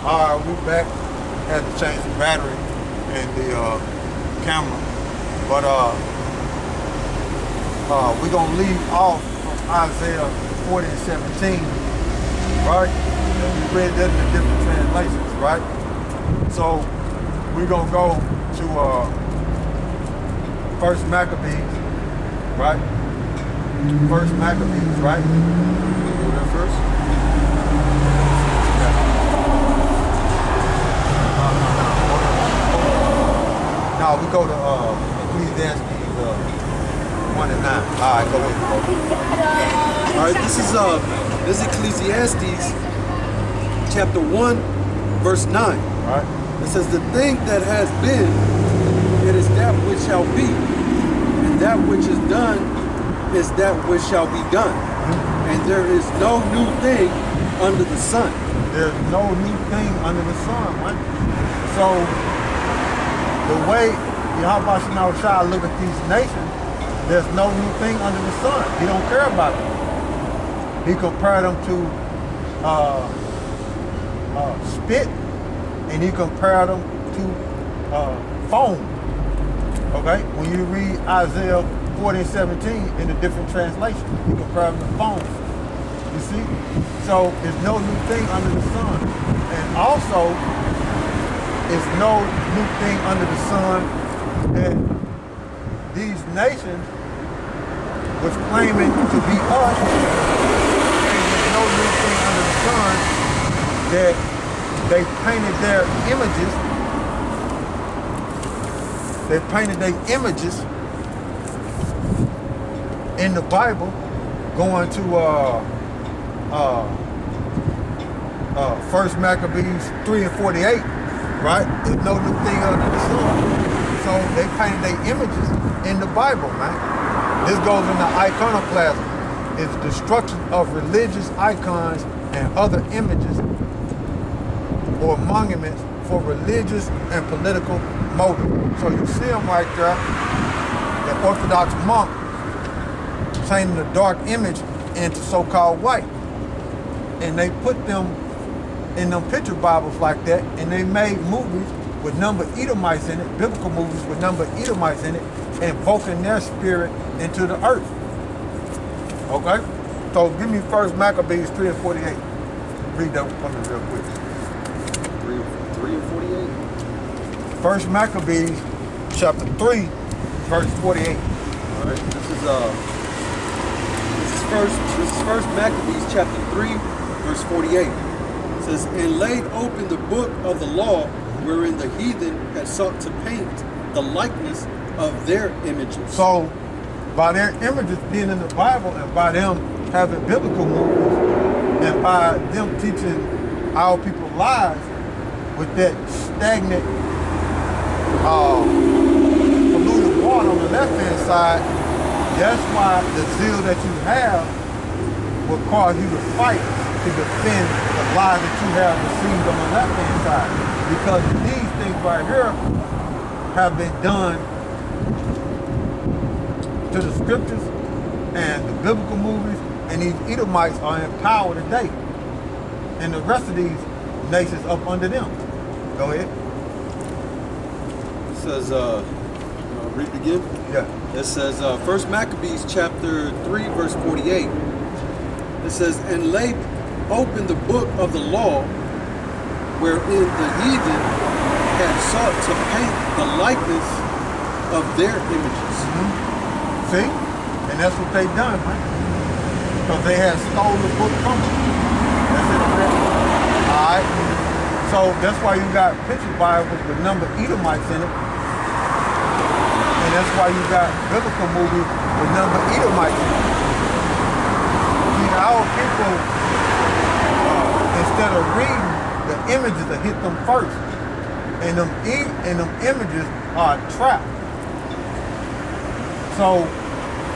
Alright, we back. Had to change the battery in the camera. But we're gonna leave off from Isaiah 40 and 17, right? And we read that in the different translations, right? So we're gonna go to First Maccabees, right? First Maccabees, right? Go there first. No, we go to Ecclesiastes 1 and 9. All right, go ahead. All right, this is Ecclesiastes chapter 1, verse 9. All right. It says, "The thing that has been, it is that which shall be, and that which is done is that which shall be done. And there is no new thing under the sun." There's no new thing under the sun, right? So the way YAHAWASHI look at these nations, there's no new thing under the sun. He don't care about it. He compared them to spit, and he compared them to foam. Okay? When you read Isaiah 40 and 17 in the different translations, he compared them to foam. You see? So there's no new thing under the sun. And also, it's no new thing under the sun that these nations was claiming to be us. And there's no new thing under the sun that they painted their images. They painted their images in the Bible, going to First Maccabees 3 and 48, right? There's no new thing under the sun. So they painted their images in the Bible, man. This goes into iconoclasm. It's destruction of religious icons and other images or monuments for religious and political motives. So you see them right there, the Orthodox monk changing the dark image into so-called white. And they put them in them picture Bibles like that, and they made movies with number Edomites in it, biblical movies with number Edomites in it, invoking their spirit into the earth. Okay? So give me First Maccabees 3 and 48. Read that for me real quick. 3 and 48? First Maccabees chapter 3, verse 48. All right, this is First Maccabees chapter 3, verse 48. It says, "And laid open the book of the law, wherein the heathen had sought to paint the likeness of their images." So, by their images being in the Bible, and by them having biblical movies, and by them teaching our people lies with that stagnant, polluted water on the left-hand side, that's why the zeal that you have will cause you to fight to defend the lies that you have received on the left-hand side. Because these things right here have been done to the scriptures and the biblical movies, and these Edomites are in power today. And the rest of these nations up under them. Go ahead. It says, read it again? Yeah. It says, First Maccabees chapter 3, verse 48. It says, "And laid open the book of the law, wherein the heathen had sought to paint the likeness of their images." See? And that's what they done, man. Because they had stole the book from them. That's it, man. Alright? So that's why you got picture Bibles with number Edomites in it. And that's why you got biblical movies with number Edomites in it. See, our people, instead of reading, the images that hit them first. And them images are a trap. So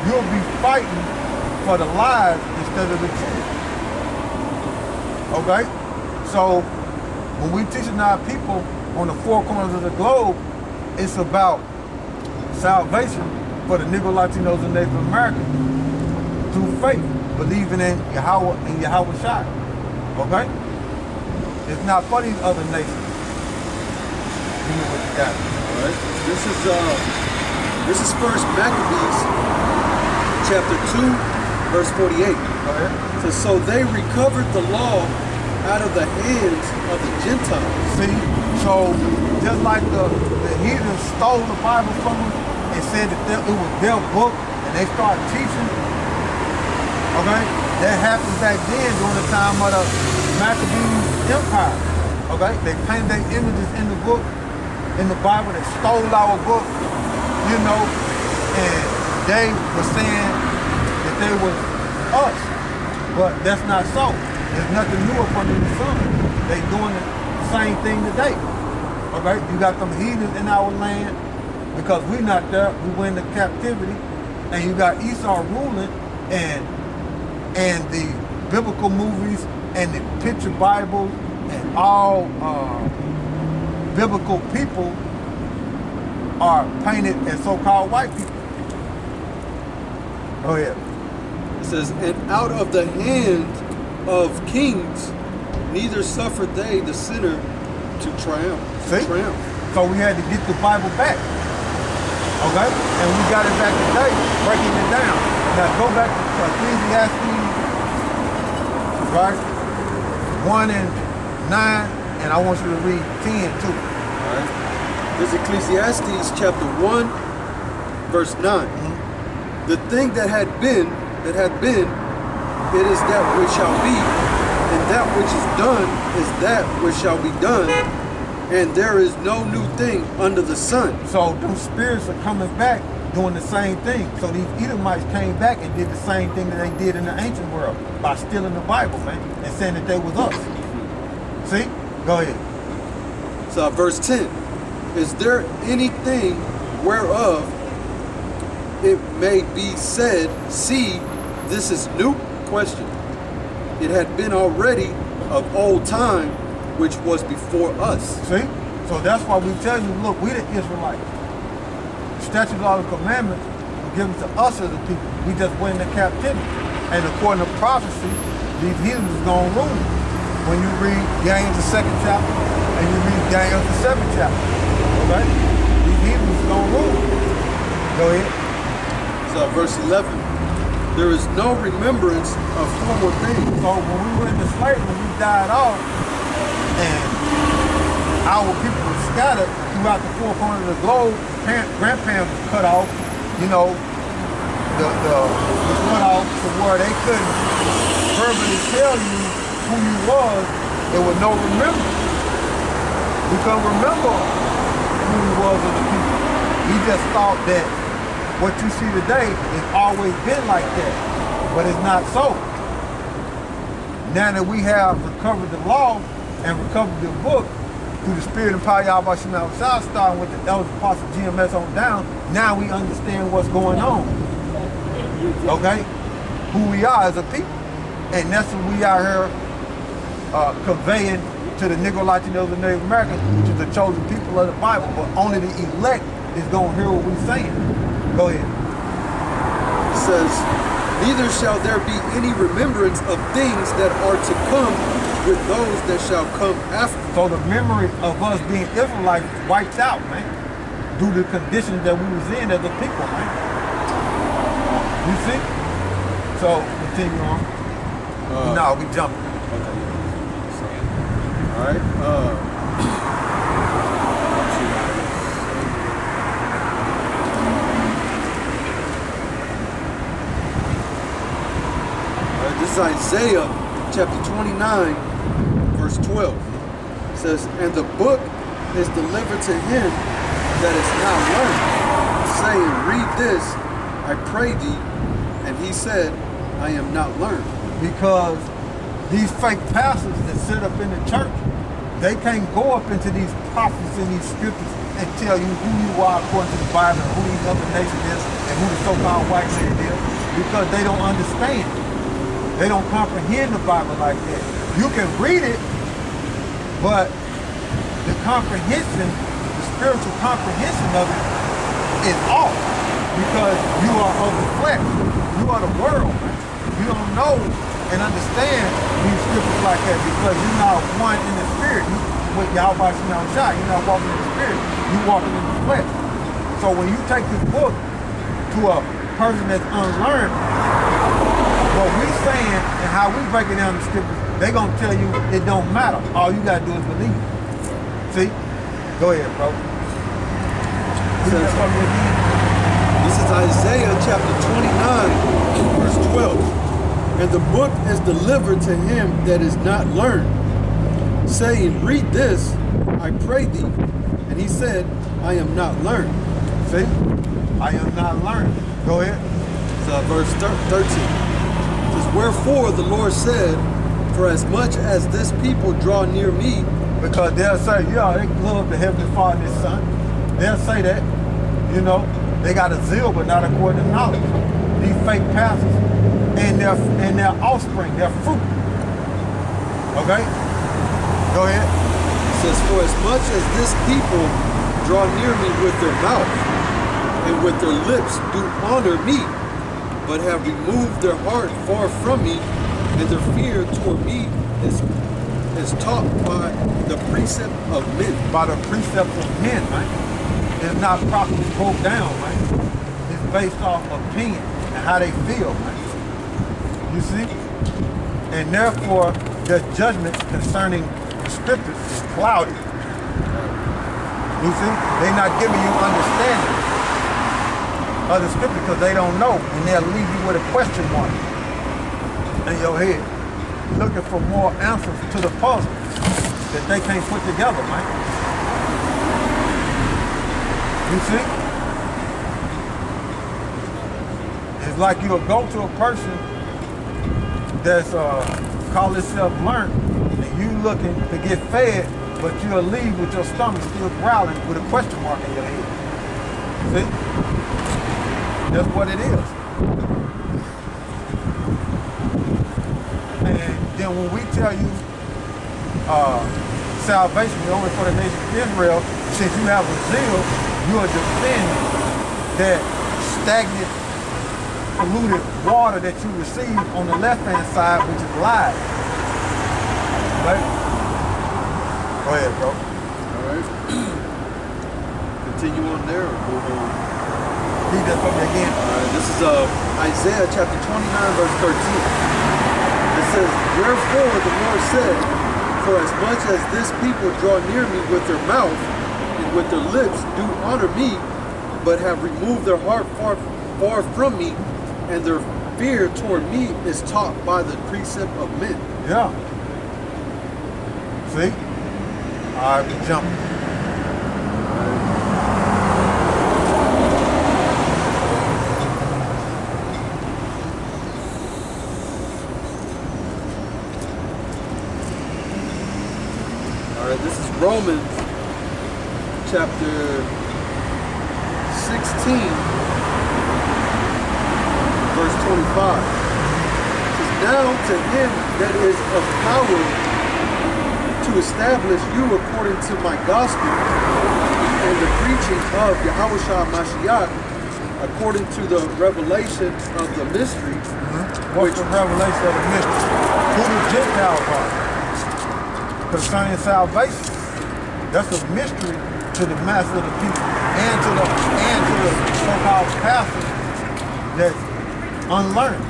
you'll be fighting for the lies instead of the truth. Okay? So when we teaching our people on the four corners of the globe, it's about salvation for the Negro, Latinos, and Native Americans through faith, believing in Yahawah and YAHAWASHI. Okay? It's not for these other nations. Give me what you got. All right. This is First Maccabees, chapter 2, verse 48. Go ahead. So, they recovered the law out of the hands of the Gentiles. See, so just like the heathens stole the Bible from them and said that it was their book, and they started teaching. Okay, that happened back then during the time of the Maccabees Empire. Okay, they painted their images in the book, in the Bible. They stole our book, you know, and they were saying that they was us, but that's not so. There's nothing new up under the sun. They doing the same thing today. Okay, you got them heathens in our land because we're not there. We went into captivity, and you got Esau ruling, and the biblical movies and the picture Bibles and all biblical people are painted as so-called white people. Go ahead. It says, and out of the hand of kings, neither suffered they the sinner to triumph. See? So we had to get the Bible back. Okay? And we got it back today, breaking it down. Now go back to Ecclesiastes, right? 1 and 9, and I want you to read 10 too. All right. This is Ecclesiastes chapter 1, verse 9. Mm-hmm. The thing that had been, it is that which shall be, and that which is done is that which shall be done, and there is no new thing under the sun. So those spirits are coming back doing the same thing. So these Edomites came back and did the same thing that they did in the ancient world by stealing the Bible, man, and saying that they was us. See? Go ahead. So verse 10. Is there anything whereof it may be said, see, this is new? Question. It had been already of old time, which was before us. See? So that's why we tell you, look, we the Israelites. Statutes, laws, and commandments were given to us as a people. We just went into captivity. And according to prophecy, these heathens is going to rule. When you read Daniel the 2nd chapter, and you read Daniel the 7th chapter, okay? These heathens is going to rule. Go ahead. So verse 11. There is no remembrance of former things. So when we went into slavery, we died off, and our people were scattered throughout the four corners of the globe. Grandparents were cut off, you know, was cut off to where they couldn't verbally tell you who you was. There was no remembrance. We couldn't remember who we was as a people. We just thought that what you see today has always been like that, but it's not so. Now that we have recovered the law and recovered the book through the spirit and power of YAHAWASHI, starting with the elders, apostle, GMS on down, now we understand what's going on. Okay? Who we are as a people. And that's what we are here conveying to the Negro, Latinos, and Native Americans, which is the chosen people of the Bible, but only the elect is going to hear what we're saying. Go ahead. It says, neither shall there be any remembrance of things that are to come with those that shall come after. So the memory of us being Israelites wiped out, man, due to the conditions that we was in as a people, man. You see? So continue on. No, we jumping. Okay. All right. This is Isaiah chapter 29, verse 12. It says, and the book is delivered to him that is not learned, saying, read this, I pray thee. And he said, I am not learned. Because these fake pastors that sit up in the church, they can't go up into these prophets and these scriptures and tell you who you are according to the Bible and who these other nations is and who the so-called white man is, because they don't understand. They don't comprehend the Bible like that. You can read it, but the comprehension, the spiritual comprehension of it is off, because you are of the flesh. You are the world, man. You don't know and understand these scriptures like that, because you're not one in the spirit. You, with YAHAWASHI, you're not walking in the spirit. You're walking in the flesh. So when you take this book to a person that's unlearned, what we saying and how we breaking down the scriptures, they gonna tell you it don't matter. All you gotta do is believe. See? Go ahead, bro. This is Isaiah chapter 29, verse 12. And the book is delivered to him that is not learned, saying, read this, I pray thee. And he said, I am not learned. See? I am not learned. Go ahead. Verse 13. It says, wherefore the Lord said, for as much as this people draw near me. Because they'll say, yeah, they love the Heavenly Father and His Son. They'll say that. You know, they got a zeal, but not according to knowledge. These fake pastors and their offspring, their fruit. Okay? Go ahead. It says, for as much as this people draw near me with their mouth, and with their lips do honor me, but have removed their heart far from me, and their fear toward me is taught by the precept of men. By the precepts of men, right? It's not properly broke down, right? It's based off opinion and how they feel, right? You see? And therefore, their judgment concerning the scriptures is cloudy. You see? They're not giving you understanding of the scripture because they don't know, and they'll leave you with a question mark in your head, looking for more answers to the puzzle that they can't put together, man. You see? It's like you'll go to a person that's call himself learned, and you looking to get fed, but you'll leave with your stomach still growling with a question mark in your head. See? That's what it is. And then when we tell you salvation is only for the nation of Israel, since you have a zeal, you are defending that stagnant, polluted water that you receive on the left-hand side, which is lies. Right? Go ahead, bro. All right. Continue on there or move on? Read that for me again. All right, this is Isaiah chapter 29, verse 13. It says, wherefore the Lord said, for as much as this people draw near me with their mouth, and with their lips do honor me, but have removed their heart far from me, and their fear toward me is taught by the precept of men. Yeah. See? All right, we jump. All right, this is Romans chapter 16, verse 25. It says, now to him that is of power to establish you according to my gospel and the preaching of YAHAWASHI according to the revelation of the mystery. What's the revelation of the mystery? Who the Gentiles are concerning salvation. That's a mystery to the mass of the people and to the so-called pastors that's unlearned.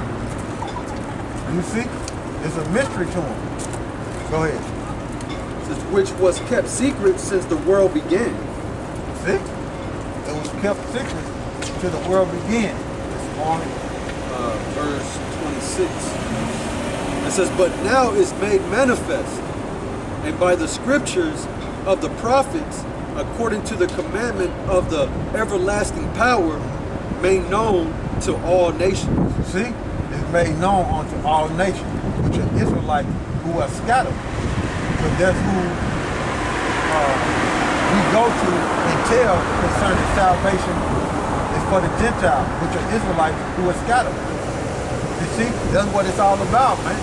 You see? It's a mystery to them. Go ahead. Which was kept secret since the world began. See? It was kept secret till the world began. This morning. Verse 26. It says, but now is made manifest, and by the scriptures of the prophets, according to the commandment of the everlasting power, made known to all nations. See? It's made known unto all nations, which are Israelites who are scattered. But that's who we go to and tell concerning salvation is for the Gentiles, which are Israelites who are scattered. You see? That's what it's all about, man.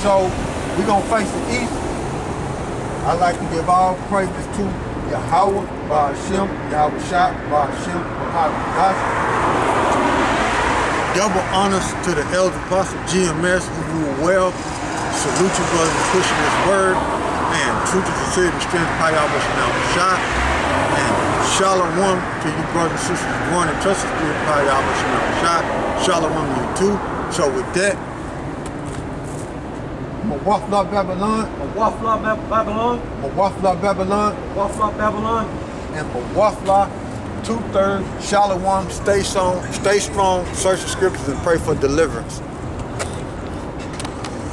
So we're going to face the east. I like to give all praises to Yahawah, YAHAWASHI, YAHAWASHI, YAHAWASHI, YAHAWASHI. Double honors to the elder apostle GMS who rule well. Salute you brothers for pushing this word. And truth is sincerity and strength. YAHAWASHI. And shalom to you brothers and sisters born and trusted spirit. YAHAWASHI. Shalom to you too. So with that, Mawafla Babylon. Mawafla Babylon. Mawafla Babylon. Mawafla Babylon. And Mawafla 2/3. Shalom. Stay strong. Search the scriptures and pray for deliverance.